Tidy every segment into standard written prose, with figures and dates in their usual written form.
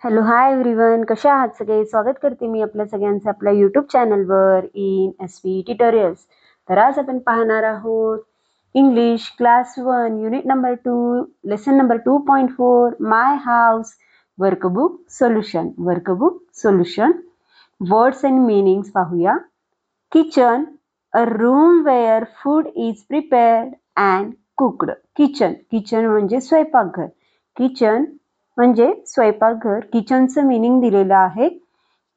Hello hi everyone, कशा आहात सगळे. स्वागत करते मी आपल्या सगळ्यांचं आपल्या यूट्यूब चॅनलवर इन SV ट्युटोरियल्स. तर आज आपण पाहणार आहोत English class 1 unit number 2 lesson number 2.4 my house workbook solution. Words and meanings पाहूया. Kitchen, a room where food is prepared and cooked. Kitchen म्हणजे स्वयंपाकघर. किचन म्हणजे स्वयंपाकघर. किचनचं मीनिंग दिलेलं आहे.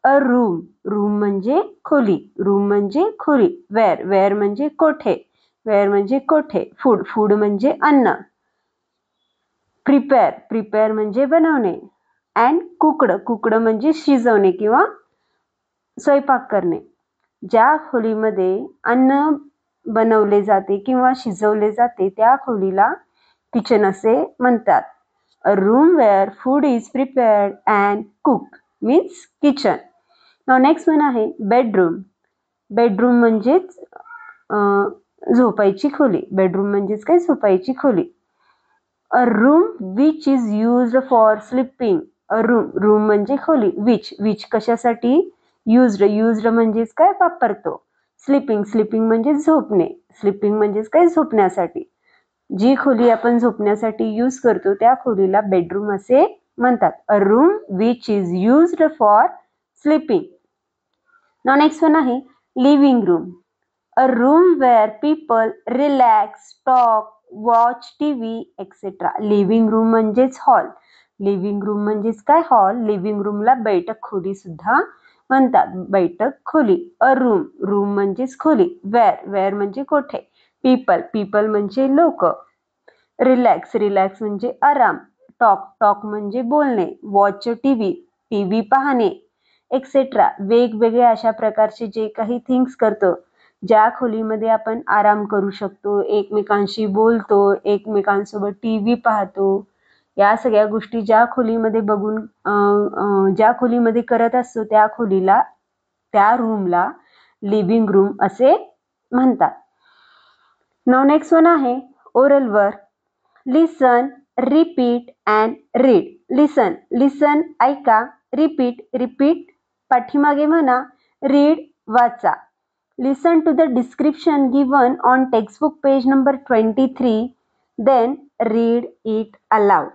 अ रूम म्हणजे खोली. वेअर म्हणजे कोठे. फूड म्हणजे अन्न. प्रिपेअर म्हणजे बनवणे. अँड कुक्ड म्हणजे शिजवणे किंवा स्वयंपाक करणे. ज्या खोलीमध्ये अन्न बनवले जाते किंवा शिजवले जाते त्या खोलीला किचन असे म्हणतात. A room where food is prepared and cooked means kitchen. Now next one आहे बेडरूम म्हणजेच झोपायची खोली. बेडरूम म्हणजेच काय, झोपायची खोली. A room which is used for sleeping. A room म्हणजे खोली. which कशासाठी, used म्हणजेच काय, वापरतो. स्लीपिंग म्हणजे झोपणे. स्लीपिंग म्हणजेच काय, झोपण्यासाठी. जी खोली आपण झोपण्यासाठी यूज करतो त्या खोलीला बेडरूम असे म्हणतात. A room which is used for sleeping. Now next one आहे living room. A room where people relax, talk, watch TV etcetera. Living room म्हणजेच हॉल. लिव्हिंग रूम म्हणजेच काय, हॉल. लिव्हिंग रूमला बैठक खोली सुद्धा म्हणतात. बैठक खोली. अ रूम म्हणजेच खोली. वेअर म्हणजे कोठे. पीपल म्हणजे लोक. रिलॅक्स म्हणजे आराम. टॉक म्हणजे बोलणे. वॉच टीव्ही पाहणे एक्सेट्रा. वेगवेगळे अशा प्रकारचे जे काही थिंग्स करतो, ज्या खोलीमध्ये आपण आराम करू शकतो, एकमेकांशी बोलतो, एकमेकांसोबत टीव्ही पाहतो, या सगळ्या गोष्टी ज्या खोलीमध्ये करत असतो त्या रूमला लिव्हिंग रूम असे म्हणतात. नाउ नेक्स्ट वन आहे oral work. Listen, repeat and read. Listen ऐका. रिपीट पाठीमागे म्हणा. रीड वाचा. Listen to the description given on textbook page number 23, then read it aloud.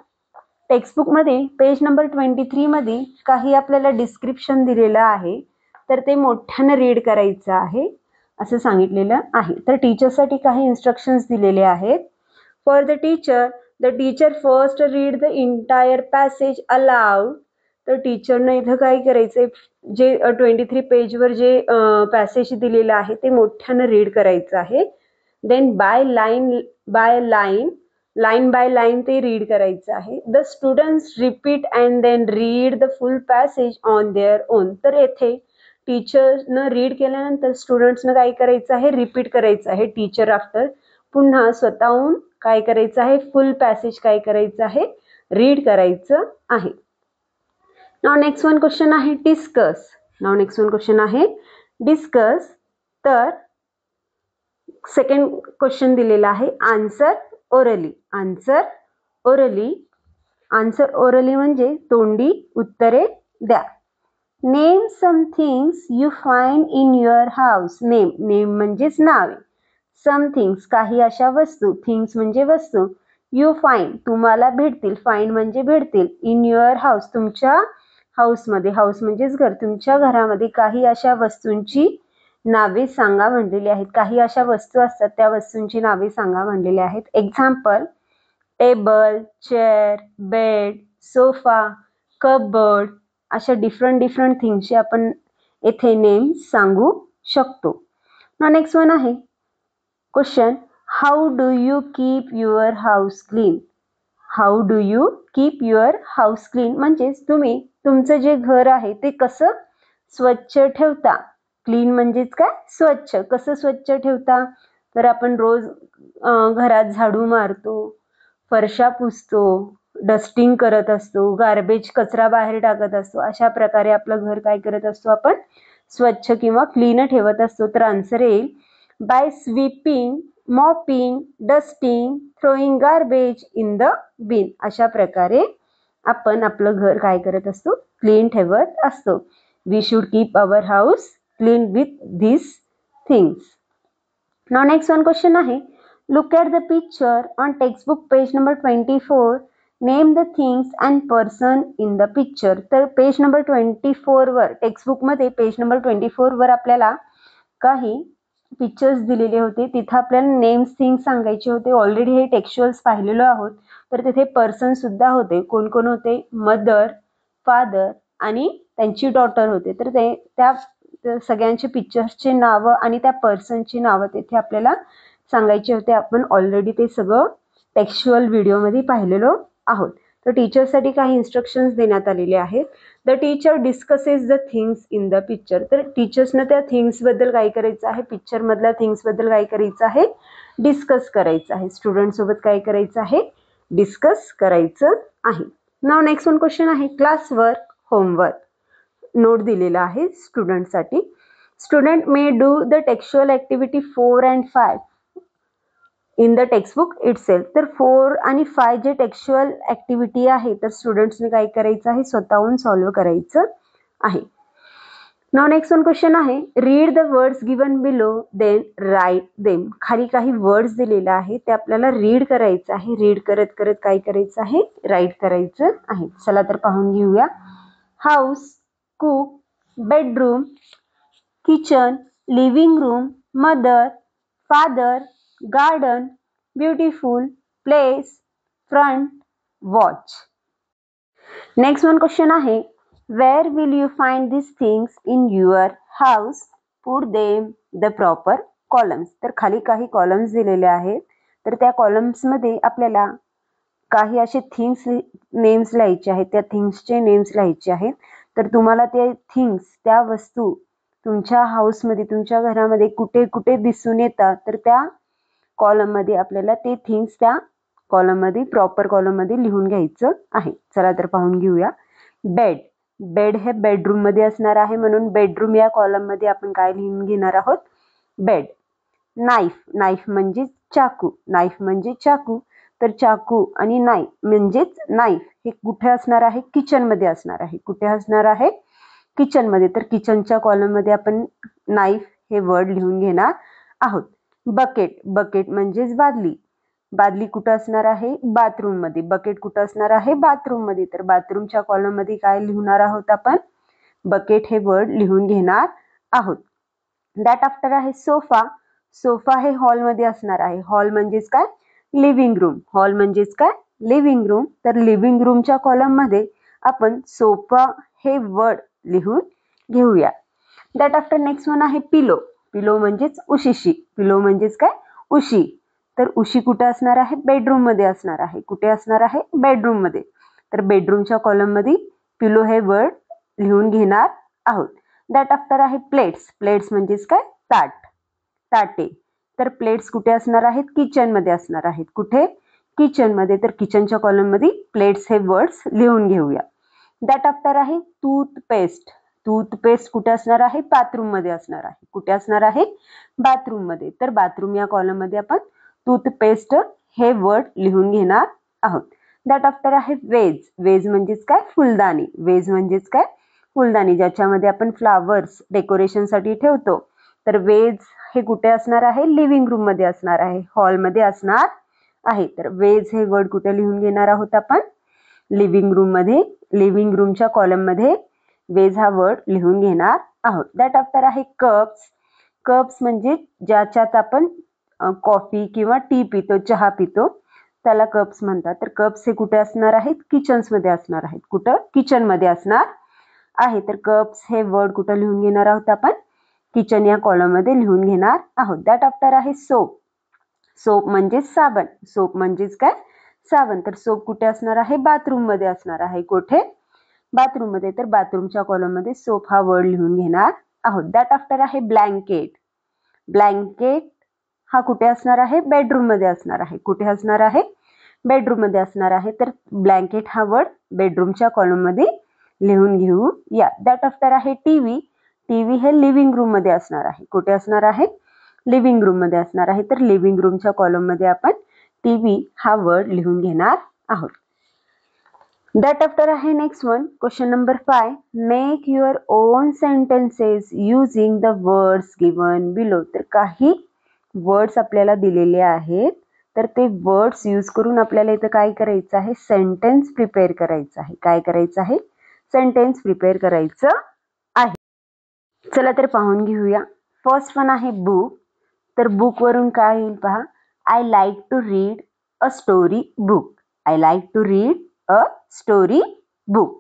टेक्स्टबुकमध्ये पेज नंबर 23 मध्ये काही आपल्याला डिस्क्रिप्शन दिलेलं आहे, तर ते मोठ्यानं रीड करायचं आहे असं सांगितलेलं आहे. तर टीचरसाठी काही इन्स्ट्रक्शन्स दिलेले आहेत. For the teacher first read the entire passage aloud. तर टीचरनं इथं काय करायचंय, जे 23 पेजवर जे पॅसेज दिलेलं आहे ते मोठ्यानं रीड करायचं आहे. देन लाईन बाय लाईन ते रीड करायचं आहे. The students repeat and then read the full passage on their own. तर येथे टीचरनं रीड केल्यानंतर स्टुडंट्सनं काय करायचं आहे, रिपीट करायचं आहे. टीचर आफ्टर पुन्हा स्वतःहून काय करायचं आहे, फुल पॅसेज काय करायचं आहे, रीड करायचं आहे. नाउ नेक्स्ट वन क्वेश्चन आहे डिस्कस. तर सेकंड क्वेश्चन दिलेला आहे आन्सर ओरली म्हणजे तोंडी उत्तरे द्या. Name some things you find in your house. Name म्हणजेच नावे. सम थिंग्स काही अशा वस्तू. थिंग्स म्हणजे वस्तू. यू फाइंड तुम्हाला भेटतील. फाइंड म्हणजे भेटतील. इन युअर हाऊस तुमच्या हाऊसमध्ये. हाऊस म्हणजेच घर. तुमच्या घरामध्ये काही अशा वस्तूंची नावे सांगा म्हणलेली आहेत. काही अशा वस्तू असतात त्या वस्तूंची नावे सांगा म्हणलेली आहेत. Example table, chair, bed, sofa, cupboard अशा डिफरंट थिंग्सचे आपण येथे नेम सांगू शकतो. नेक्स्ट वन आहे question how do you keep your house clean. म्हणजेच तुम्ही तुमचं जे घर आहे ते कसं स्वच्छ ठेवता. क्लीन म्हणजेच काय, स्वच्छ. कसं स्वच्छ ठेवता, तर आपण रोज घरात झाडू मारतो, फरशा पुसतो, डस्टिंग करत असतो, गार्बेज कचरा बाहेर टाकत असतो. अशा प्रकारे आपलं घर काय करत असतो, आपण स्वच्छ किंवा क्लीन ठेवत असतो. तर आन्सर येईल by sweeping, mopping, dusting, throwing garbage in the bin. अशा प्रकारे आपण आपलं घर काय करत असतो, क्लीन ठेवत असतो. We should keep our house clean with this things. Now next one question आहे, look at the picture on textbook page number 24. Name the things and person in the picture. तर पेज नंबर 24 वर, टेक्स्टबुकमध्ये page number 24 वर आपल्याला काही pictures दिलेले होते. तिथं आपल्याला नेम्स थिंग्स सांगायचे होते. ऑलरेडी हे टेक्स्च्युअल्स पाहिलेलो आहोत. तर तिथे पर्सन सुद्धा होते. कोण कोण होते? मदर, फादर आणि त्यांची डॉटर होते. तर ते त्या सगळ्यांचे पिक्चर्सचे नावं आणि त्या पर्सनची नावं तिथे आपल्याला सांगायचे होते. आपण ऑलरेडी ते सगळं टेक्स्च्युअल व्हिडिओमध्ये पाहिलेलो आहोत. तर टीचरसाठी काही इन्स्ट्रक्शन्स देण्यात आलेले आहेत. The teacher discusses the things in the picture. तर टीचर्सनं त्या थिंग्सबद्दल काय करायचं आहे, पिक्चरमधल्या थिंग्सबद्दल काय करायचं आहे, डिस्कस करायचं आहे. स्टुडंटसोबत काय करायचं आहे, डिस्कस करायचं आहे. नाउ नेक्स्ट वन क्वेश्चन आहे, क्लास वर्क, होमवर्क. नोट दिलेला आहे स्टुडंटसाठी. Student may do the textual activity 4 and 5 in the textbook itself. तर 4 आणि 5 जे टेक्स्च्युअल ॲक्टिव्हिटी आहे, तर स्टुडंट्सने काय करायचं आहे, स्वतःहून सॉल्व्ह करायचं आहे. नाउ नेक्स्ट वन क्वेश्चन आहे, read the words given below then write them. खाली काही वर्ड्स दिलेले आहे, ते आपल्याला रीड करायचं आहे. रीड करत करत काय करायचं आहे, राईट करायचं आहे. चला तर पाहून घेऊया. House, cook, bedroom, kitchen, living room, mother, father, garden, beautiful, place, front, watch. Next one question आहे, where will you find this things in your house, put them the proper columns. तर खाली काही कॉलम्स दिलेले आहेत. तर त्या कॉलम्समध्ये आपल्याला काही असे थिंग्स नेम्स लिहायचे आहेत. त्या थिंग्सचे नेम्स लिहायचे आहेत. तर तुम्हाला ते थिंग्स, त्या वस्तू तुमच्या हाऊसमध्ये, तुमच्या घरामध्ये कुठे कुठे दिसून येतात, तर त्या कॉलममध्ये आपल्याला ते थिंग्स त्या कॉलममध्ये, प्रॉपर कॉलममध्ये लिहून घ्यायचं आहे. चला तर पाहून घेऊया. बेड. बेड हे बेडरूममध्ये असणार आहे, म्हणून बेडरूम या कॉलममध्ये आपण काय लिहून घेणार आहोत, बेड. नाईफ. नाईफ म्हणजे चाकू. नाईफ म्हणजे चाकू. तर चाकू आणि नाईफ म्हणजेच नाईफ हे कुठे असणार आहे, किचनमध्ये असणार आहे. कुठे असणार आहे, किचनमध्ये. तर किचनच्या कॉलममध्ये आपण नाईफ हे वर्ड लिहून घेणार आहोत. बकेट. बकेट म्हणजेच बादली. बादली कुठं असणार आहे, बाथरूममध्ये. बकेट कुठं असणार आहे, बाथरूममध्ये. तर बाथरूमच्या कॉलममध्ये काय लिहणार आहोत आपण, बकेट हे वर्ड लिहून घेणार आहोत. दॅट आफ्टर आहे सोफा. सोफा हे हॉलमध्ये असणार आहे. हॉल म्हणजेच काय, लिव्हिंग रूम. हॉल म्हणजेच काय, लिव्हिंग रूम. तर लिव्हिंग रूमच्या कॉलममध्ये आपण सोफा हे वर्ड लिहून घेऊया. दॅट आफ्टर नेक्स्ट वन आहे पिलो. पिलो म्हणजेच उशीशी. पिलो म्हणजेच काय, उशी. तर उशी कुठे असणार आहे, बेडरूम मध्ये असणार आहे. कुठे असणार आहे, बेडरूम मध्ये. तर बेडरूमच्या कॉलम मध्ये पिलो हे वर्ड लिहून घेणार आहोत. दॅट आफ्टर आहे प्लेट्स. प्लेट्स म्हणजेच काय, ताट, ताटे. तर प्लेट्स कुठे असणार आहेत, किचन मध्ये असणार आहेत. कुठे, किचन मध्ये. तर किचनच्या कॉलम मध्ये प्लेट्स हे वर्ड्स लिहून घेऊया. दॅट आफ्टर आहे टूथपेस्ट. टूथपेस्ट कुठे असणार आहे, बाथरूम मध्ये असणार आहे. कुठे असणार आहे, बाथरूम मध्ये. तर बाथरूम या कॉलम मध्ये आपण टूथपेस्ट हे वर्ड लिहून घेणार आहोत. दॅट आफ्टर आहे वेज. वेज म्हणजेच काय, फुलदाणी. वेज म्हणजेच काय, फुलदाणी, ज्याच्यामध्ये आपण फ्लावर्स डेकोरेशनसाठी ठेवतो. तर वेज हे कुठे असणार आहे, लिव्हिंग रूम मध्ये असणार आहे, हॉलमध्ये असणार आहे. तर वेज हे वर्ड कुठे लिहून घेणार आहोत आपण, लिव्हिंग रूम मध्ये. लिव्हिंग रूमच्या कॉलम मध्ये वेज हा वर्ड लिहून घेणार आहोत. दॅट आफ्टर आहे कप्स. कप्स म्हणजे ज्याच्यात आपण कॉफी किंवा टी पितो, चहा पितो, त्याला कप्स म्हणतात. तर कप्स हे कुठे असणार आहेत, किचन्स मध्ये असणार आहेत. कुठं, किचन मध्ये असणार आहे. तर कप्स हे वर्ड कुठं लिहून घेणार आहोत आपण, किचन या कॉलम मध्ये लिहून घेणार आहोत. दॅट आफ्टर आहे सोप. सोप म्हणजेच साबण. सोप म्हणजेच काय, साबण. तर सोप कुठे असणार आहे, बाथरूम मध्ये असणार आहे. कुठे, बाथरूम मध्ये. तर बाथरूमच्या कॉलम मध्ये सोप हा वर्ड लिहून घेणार आहोत. दॅट आफ्टर आहे ब्लँकेट. ब्लँकेट हा कुठे असणार आहे, बेडरूम मध्ये असणार आहे. कुठे असणार आहे, बेडरूम मध्ये असणार आहे. तर ब्लँकेट हा वर्ड बेडरूमच्या कॉलम मध्ये लिहून घेऊ या. दॅट आफ्टर आहे टीव्ही. टीव्ही हे लिव्हिंग रूम मध्ये असणार आहे. कुठे असणार आहे, लिव्हिंग रूम मध्ये असणार आहे. तर लिव्हिंग रूमच्या कॉलम मध्ये आपण टीव्ही हा वर्ड लिहून घेणार आहोत. दॅट आफ्टर आहे next one. Question number 5. Make your on sentences using the words given below. तर काही वर्ड्स आपल्याला दिलेले आहेत, तर ते वर्ड्स यूज करून आपल्याला इथं काय करायचं आहे, सेंटेन्स प्रिपेअर करायचं आहे. काय करायचं आहे, सेंटेन्स प्रिपेअर करायचं आहे. चला तर पाहून घेऊया. फर्स्ट वन आहे बुक. तर बुक वरून काय येईल पहा, I like to read a story book. I like to read a story book.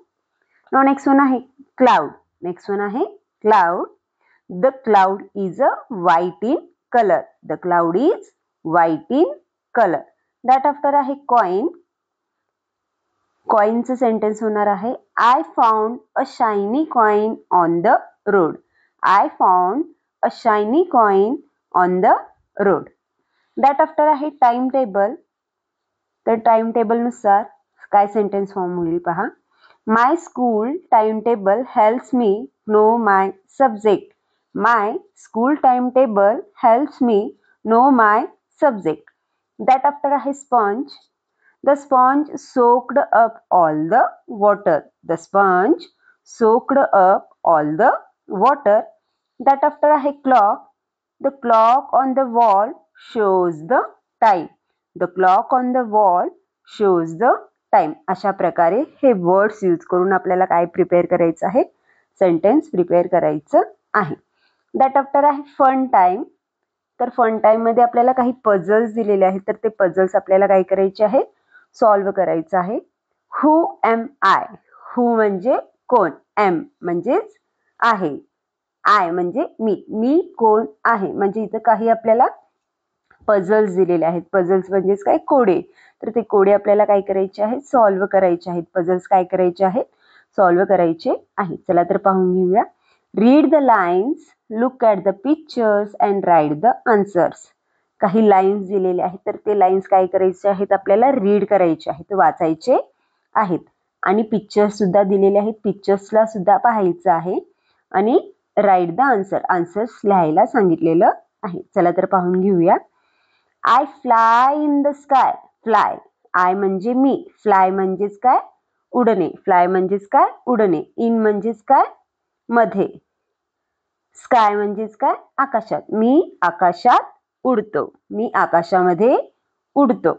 No next one आहे क्लाउड. नेक्स्ट वन आहे cloud. The cloud is a white in colour. The cloud is white in colour. That after आहे coin. कॉइनचं sentence होणार आहे, I found a shiny coin on the road. I found a shiny coin on the road. That after आहे time table. तर time table नुसार काय sentence form होईल पहा, my school time table helps me know my subject. My school time table helps me know my subject. That after आहे sponge. The sponge soaked up all the water. The sponge soaked up all the water. That after आहे clock. The clock on the wall shows the time. The clock on the wall shows the time. अशा प्रकारे हे words use करून आपल्याला काय prepare करायचं आहे, sentence prepare करायचं आहे. दॅट आफ्टर आहे फन टाइम. तर फन टाइम मध्ये आपल्याला काही पझल्स दिलेले आहेत, तर ते पझल्स आपल्याला काय करायचे आहे, सॉल्व्ह करायचं आहे. Who M I. हु म्हणजे कोण, एम म्हणजेच आहे, आय म्हणजे मी. मी कोण आहे, म्हणजे इथं काही आपल्याला पझल्स दिलेले आहेत. पझल्स म्हणजेच काय, कोडे. तर ते कोडे आपल्याला काय करायचे आहेत, सॉल्व्ह करायचे आहेत. पझल्स काय करायचे आहेत, सॉल्व्ह करायचे आहेत. चला तर पाहून घेऊया. Read the lines, look at the pictures and write the answers. काही लाईन्स दिलेले आहेत, तर ते लाईन्स काय करायचे आहेत, आपल्याला रीड करायचे आहेत, वाचायचे आहेत. आणि पिक्चर्स सुद्धा दिलेले आहेत, पिक्चर्सला सुद्धा पाहायचं आहे. आणि राईट द आन्सर, आन्सर्स लिहायला सांगितलेलं आहे. चला तर पाहून घेऊया. I fly in the sky. Fly, I म्हणजे मी, फ्लाय म्हणजेच काय, उडणे. फ्लाय म्हणजेच काय, उडणे. इन म्हणजेच काय, मध्ये. स्काय म्हणजेच काय, आकाशात. मी आकाशात उडतो. मी आकाशामध्ये उडतो.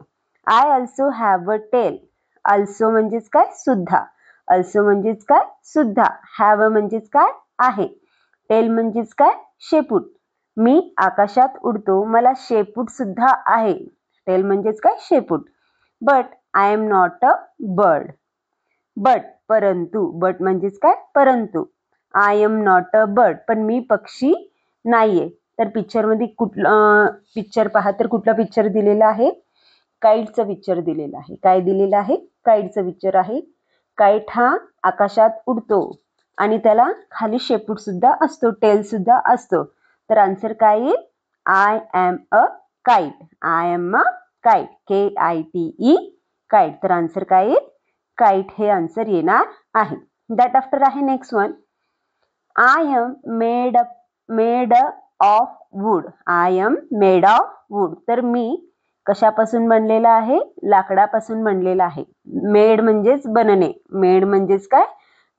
I also have a tail. Also म्हणजेच काय, सुद्धा. ऑल्सो म्हणजेच काय, सुद्धा. हॅव म्हणजेच काय, आहे. टेल म्हणजेच काय, शेपूट. मी आकाशात उडतो, मला शेपूट सुद्धा आहे. टेल म्हणजेच काय, शेपूट. But I am not a bird. But, परंतु. बट म्हणजेच काय, परंतु. I am not a bird, पण मी पक्षी नाहीये. तर पिक्चरमध्ये कुठलं पिक्चर पहा, तर कुठला पिक्चर दिलेला आहे, काईटचं पिक्चर दिलेलं आहे. काय दिलेलं आहे, काईटचं पिक्चर आहे. काईट हा आकाशात उडतो आणि त्याला खाली शेपूट सुद्धा असतो, टेल सुद्धा असतो. तर आन्सर काय येईल, I am a kite. I am a kite, KITE, kite. तर आन्सर काय येईल, काईट हे आन्सर येणार आहे. दॅट आफ्टर आहे next one. I am made of wood. I am made of wood. तर मी कशापासून बनलेला आहे, लाकडापासून बनलेला आहे. मेड म्हणजेच बनणे. मेड म्हणजेच काय,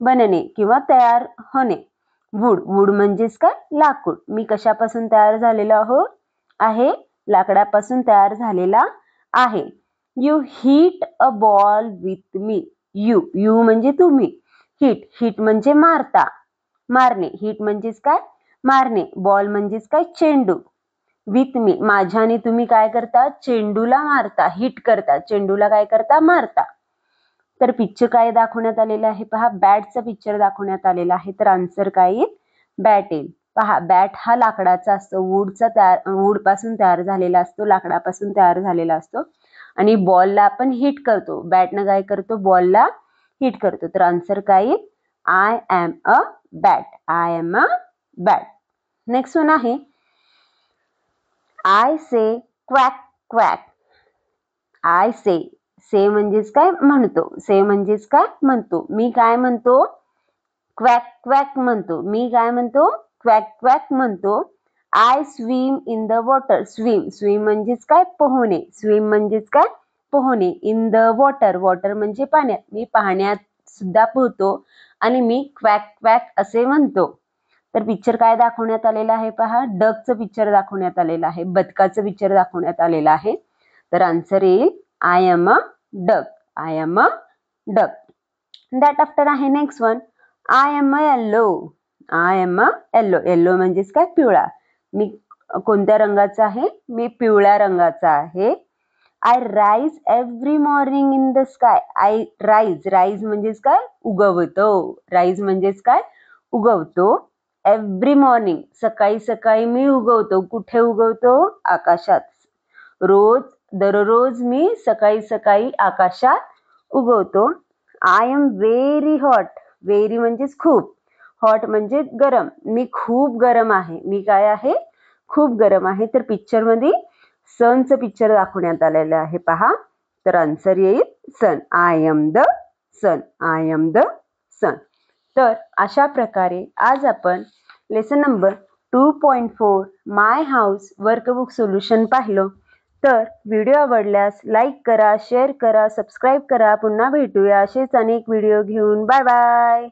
बनणे किंवा तयार होणे. वूड, वूड म्हणजेच काय, लाकूड. मी कशापासून तयार झालेला आहे, लाकडापासून तयार झालेला आहे. You hit a ball with me. You म्हणजे तुम्ही. हिट, हिट म्हणजे मारता, मारणे. हिट म्हणजेच काय, मारणे. बॉल म्हणजेच काय, चेंडू. विथ मी, माझ्याने तुम्ही काय करता, चेंडूला मारता, हिट करता. चेंडूला काय करता, मारता. तर पिक्चर काय दाखवण्यात आलेलं आहे पहा, बॅटचा पिक्चर दाखवण्यात आलेला आहे. तर आन्सर काय येईल, बॅट येईल. पहा, बॅट हा लाकडाचा असतो, वूड पासून तयार झालेला असतो, लाकडापासून तयार झालेला असतो. आणि बॉलला आपण हिट करतो, बॅटनं काय करतो, बॉलला हिट करतो. तर आन्सर काय येईल, I am a bat. I am a bat. Next one आहे, आय से क्वॅक क्वॅक. आय से, से म्हणजेच काय, म्हणतो. से म्हणजेच काय, म्हणतो. मी काय म्हणतो, क्वॅक क्वॅक म्हणतो. मी काय म्हणतो, क्वॅक क्वॅक म्हणतो. I swim in the water. Swim, swim म्हणजेच काय, पोहणे. स्विम म्हणजेच काय, पोहणे, इन द वॉटर, वॉटर म्हणजे पाण्यात, मी पाण्यात सुद्धा पोहतो आणि मी क्वॅक क्वॅक असे म्हणतो. तर पिक्चर काय दाखवण्यात आलेला आहे पहा, डकचं पिक्चर दाखवण्यात आलेलं आहे, बदकाचं पिक्चर दाखवण्यात आलेलं आहे. तर आन्सर येईल I am a duck, I am a duck. That after आहे next one, I am a yellow, I am a yellow, yellow म्हणजेच काय, पिवळा. मी कोणत्या रंगाचा आहे, मी पिवळ्या रंगाचा आहे. I rise every morning in the sky, I rise, rise म्हणजेच काय, उगवतो, राईज म्हणजेच काय, उगवतो. एव्हरी मॉर्निंग, सकाळी सकाळी मी उगवतो, कुठे उगवतो, आकाशात. रोज, दररोज मी सकाळी सकाळी आकाशात उगवतो. I am very hot, very म्हणजेच खूप, हॉट म्हणजे गरम, मी खूप गरम आहे, मी काय आहे, खूप गरम आहे. तर पिक्चर मध्ये सनचं पिक्चर दाखवण्यात आलेलं आहे पहा. तर आन्सर येईल sun, I am the sun, I am the sun. तर अशा प्रकारे आज आपण lesson number 2.4 my house workbook solution पाहिलं. तर व्हिडिओ आवडल्यास लाईक करा, शेअर करा, सबस्क्राईब करा. पुन्हा भेटूया असेच अनेक व्हिडिओ घेऊन. Bye bye.